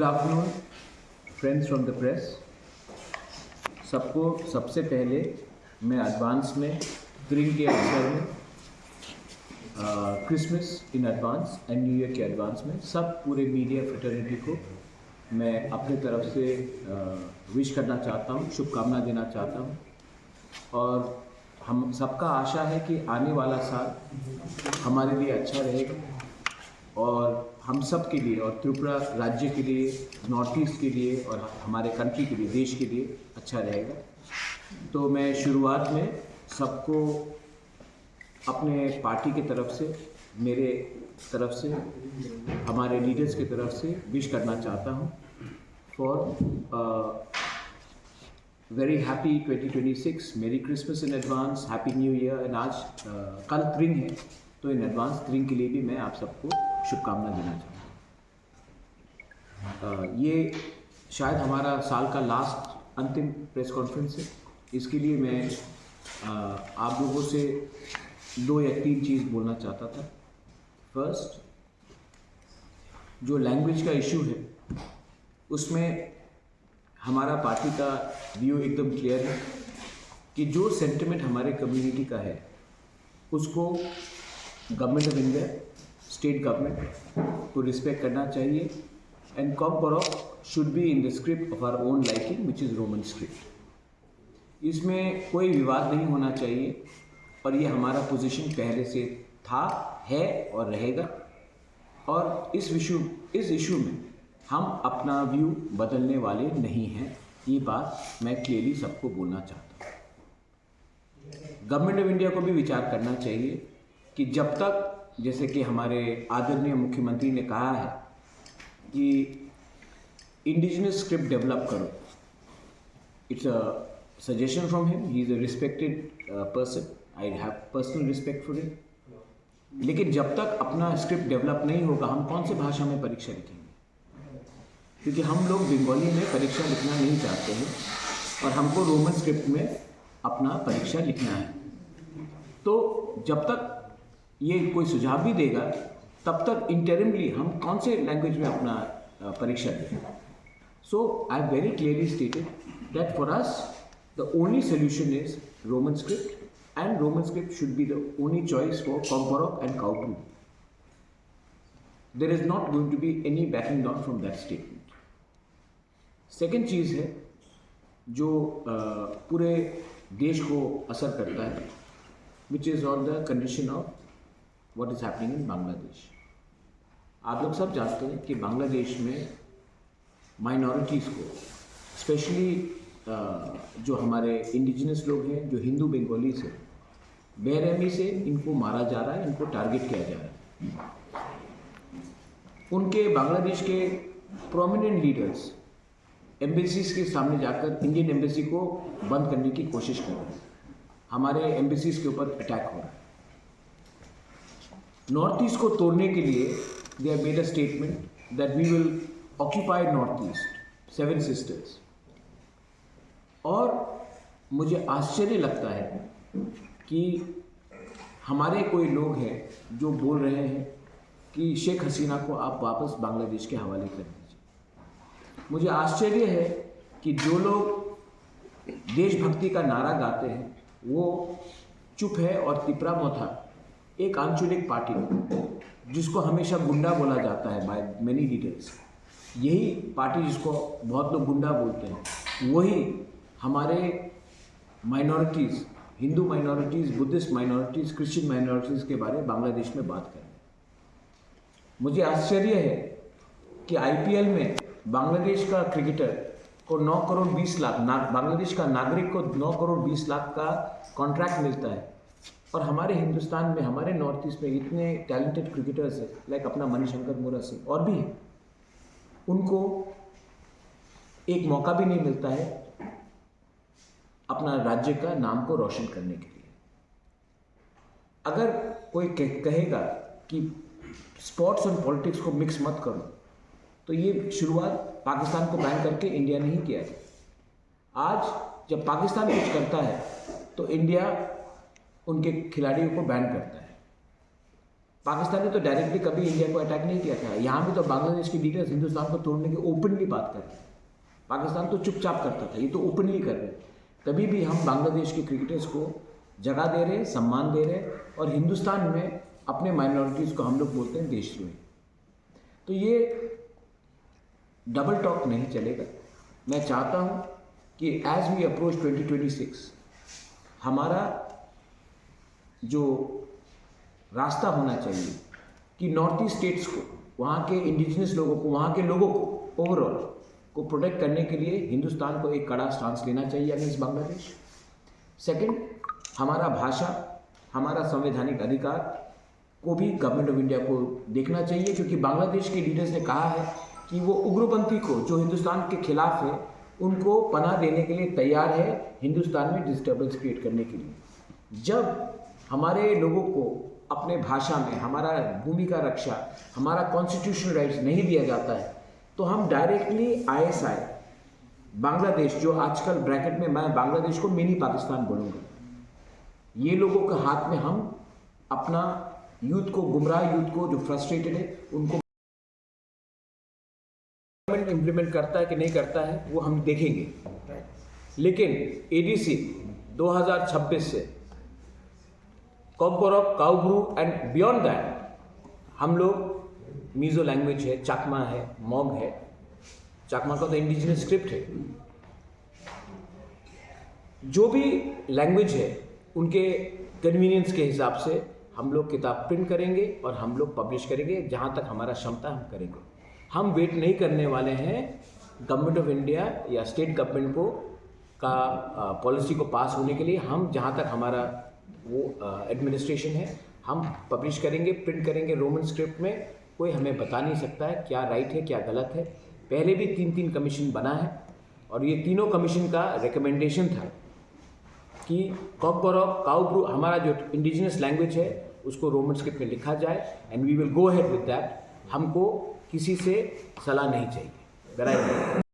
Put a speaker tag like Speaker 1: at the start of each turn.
Speaker 1: Good afternoon friends from the press. सबको सबसे पहले मैं एडवांस में स्प्रिंग के अवसर में Christmas in advance and new year के एडवांस में सब पूरे मीडिया फ्रेटर्निटी को मैं अपने तरफ से विश करना चाहता हूँ, शुभकामना देना चाहता हूँ। और हम सबका आशा है कि आने वाला साल हमारे लिए अच्छा रहेगा और हम सब के लिए और त्रिपुरा राज्य के लिए, नॉर्थ ईस्ट के लिए और हमारे कंट्री के लिए, देश के लिए अच्छा रहेगा। तो मैं शुरुआत में सबको अपने पार्टी की तरफ से, मेरे तरफ से, हमारे लीडर्स की तरफ से विश करना चाहता हूँ फॉर वेरी हैप्पी 2026, मेरी Christmas in advance, happy new year. And आज कल त्रिंग है तो इन एडवांस त्रिंग के लिए भी मैं आप सबको शुभकामना देना चाहता हूँ। ये शायद हमारा साल का लास्ट अंतिम प्रेस कॉन्फ्रेंस है। इसके लिए मैं आप लोगों से 2 या 3 चीज़ बोलना चाहता था। फर्स्ट, जो लैंग्वेज का इशू है उसमें हमारा पार्टी का व्यू एकदम क्लियर है कि जो सेंटिमेंट हमारे कम्युनिटी का है उसको government of India, state government को रिस्पेक्ट करना चाहिए and Kokborok should be in the script of our own liking which is Roman script. इसमें कोई विवाद नहीं होना चाहिए और ये हमारा पोजीशन पहले से था, है और रहेगा। और इस इशू में हम अपना व्यू बदलने वाले नहीं हैं। ये बात मैं क्लियरली सबको बोलना चाहता हूँ। गवर्नमेंट ऑफ इंडिया को भी विचार करना चाहिए कि जब तक, जैसे कि हमारे आदरणीय मुख्यमंत्री ने कहा है कि इंडिजिनस स्क्रिप्ट डेवलप करो, it's a suggestion from him, he is a respected person, I have personal respect for him. लेकिन जब तक अपना स्क्रिप्ट डेवलप नहीं होगा हम कौन से भाषा में परीक्षा लिखेंगे? क्योंकि हम लोग बंगाली में परीक्षा लिखना नहीं चाहते हैं और हमको रोमन स्क्रिप्ट में अपना परीक्षा लिखना है। तो जब तक ये कोई सुझाव भी देगा तब तक इंटरिमली हम कौन से लैंग्वेज में अपना परीक्षा दें। So I very clearly stated that for us the only solution is Roman script and Roman script should be the only choice for Kokborok and काउटू। There is not going to be any backing down from that statement. Second चीज़ है जो पूरे देश को असर करता है, which is on the condition of what is happening in Bangladesh. आप लोग सब जानते हैं कि बांग्लादेश में माइनॉरिटीज़ को, स्पेशली जो हमारे इंडिजिनस लोग हैं, जो हिंदू बंगाली से, बेरहमी से इनको मारा जा रहा है, इनको टारगेट किया जा रहा है। उनके बांग्लादेश के प्रोमिनेंट लीडर्स एम्बेसीज के सामने जाकर इंडियन एम्बेसी को बंद करने की कोशिश कर रहे हैं। हमारे एम्बेसीज के ऊपर अटैक हो रहा है। नॉर्थ ईस्ट को तोड़ने के लिए they have made a statement that we will occupy north east, 7 sisters. और मुझे आश्चर्य लगता है कि हमारे कोई लोग हैं जो बोल रहे हैं कि शेख हसीना को आप वापस बांग्लादेश के हवाले कर दीजिए। मुझे आश्चर्य है कि जो लोग देशभक्ति का नारा गाते हैं वो चुप है और तिपरा मोथा, एक आंचलिक पार्टी जिसको हमेशा गुंडा बोला जाता है बाय मेनी लीडर्स, यही पार्टी जिसको बहुत लोग गुंडा बोलते हैं, वही हमारे minorities, Hindu minorities, Buddhist minorities, Christian minorities के बारे में बांग्लादेश में बात करें। मुझे आश्चर्य है कि आईपीएल में बांग्लादेश का क्रिकेटर को 9 करोड़ 20 लाख, बांग्लादेश का नागरिक को 9 करोड़ 20 लाख का कॉन्ट्रैक्ट मिलता है और हमारे हिंदुस्तान में, हमारे नॉर्थ ईस्ट में इतने टैलेंटेड क्रिकेटर्स हैं, लाइक अपना मणिशंकर मोरा सिंह और भी हैं, उनको एक मौका भी नहीं मिलता है अपना राज्य का नाम को रोशन करने के लिए। अगर कोई कहेगा कि स्पोर्ट्स और पॉलिटिक्स को मिक्स मत करो, तो ये शुरुआत पाकिस्तान को बैन करके इंडिया ने ही किया है। आज जब पाकिस्तान कुछ करता है तो इंडिया उनके खिलाड़ियों को बैन करता है। पाकिस्तान ने तो डायरेक्टली कभी इंडिया को अटैक नहीं किया था। यहाँ भी तो बांग्लादेश के लीडर्स हिंदुस्तान को तोड़ने की ओपनली बात कर रहे हैं। पाकिस्तान तो चुपचाप करता था, ये तो ओपनली कर रहे हैं। तभी भी हम बांग्लादेश के क्रिकेटर्स को जगह दे रहे हैं, सम्मान दे रहे हैं, और हिंदुस्तान में अपने माइनॉरिटीज़ को हम लोग बोलते हैं देशद्रोही। तो ये डबल टॉक नहीं चलेगा। मैं चाहता हूँ कि एज वी अप्रोच 2026 हमारा जो रास्ता होना चाहिए कि नॉर्थ ईस्ट स्टेट्स को, वहाँ के इंडिजिनस लोगों को, वहाँ के लोगों को ओवरऑल को प्रोटेक्ट करने के लिए हिंदुस्तान को एक कड़ा स्टांस लेना चाहिए अगेंस्ट बांग्लादेश। सेकंड, हमारा भाषा, हमारा संवैधानिक अधिकार को भी गवर्नमेंट ऑफ इंडिया को देखना चाहिए, क्योंकि बांग्लादेश के लीडर्स ने कहा है कि वो उग्रपंथी को जो हिंदुस्तान के खिलाफ है उनको पनाह देने के लिए तैयार है, हिंदुस्तान में डिस्टर्बेंस क्रिएट करने के लिए। जब हमारे लोगों को अपने भाषा में हमारा भूमि का रक्षा, हमारा कॉन्स्टिट्यूशनल राइट्स नहीं दिया जाता है, तो हम डायरेक्टली ISI बांग्लादेश, जो आजकल ब्रैकेट में मैं बांग्लादेश को मिनी पाकिस्तान बोलूँगा, ये लोगों के हाथ में हम अपना यूथ को, गुमराह यूथ को जो फ्रस्ट्रेटेड है, उनको इम्प्लीमेंट करता है कि नहीं करता है वो हम देखेंगे। लेकिन ADC 2026 से कॉकबोरक, काउब्रू एंड बियॉन्ड दैट हम लोग मीज़ो लैंग्वेज है, चाकमा है, मॉग है, चाकमा का तो इंडिजिनस स्क्रिप्ट है, जो भी लैंग्वेज है उनके कन्वीनियंस के हिसाब से हम लोग किताब प्रिंट करेंगे और हम लोग पब्लिश करेंगे। जहाँ तक हमारा क्षमता हम करेंगे। हम वेट नहीं करने वाले हैं गवर्नमेंट ऑफ इंडिया या स्टेट गवर्नमेंट को का पॉलिसी को पास होने के लिए। हम जहाँ तक हमारा वो एडमिनिस्ट्रेशन है, हम पब्लिश करेंगे, प्रिंट करेंगे रोमन स्क्रिप्ट में। कोई हमें बता नहीं सकता है क्या राइट है, क्या गलत है। पहले भी 3 कमीशन बना है और ये तीनों कमीशन का रिकमेंडेशन था कि कॉकबोरक, काउब्रू, हमारा जो इंडिजिनस लैंग्वेज है उसको रोमन स्क्रिप्ट में लिखा जाए, and we will go ahead with that. हमको किसी से सलाह नहीं चाहिए।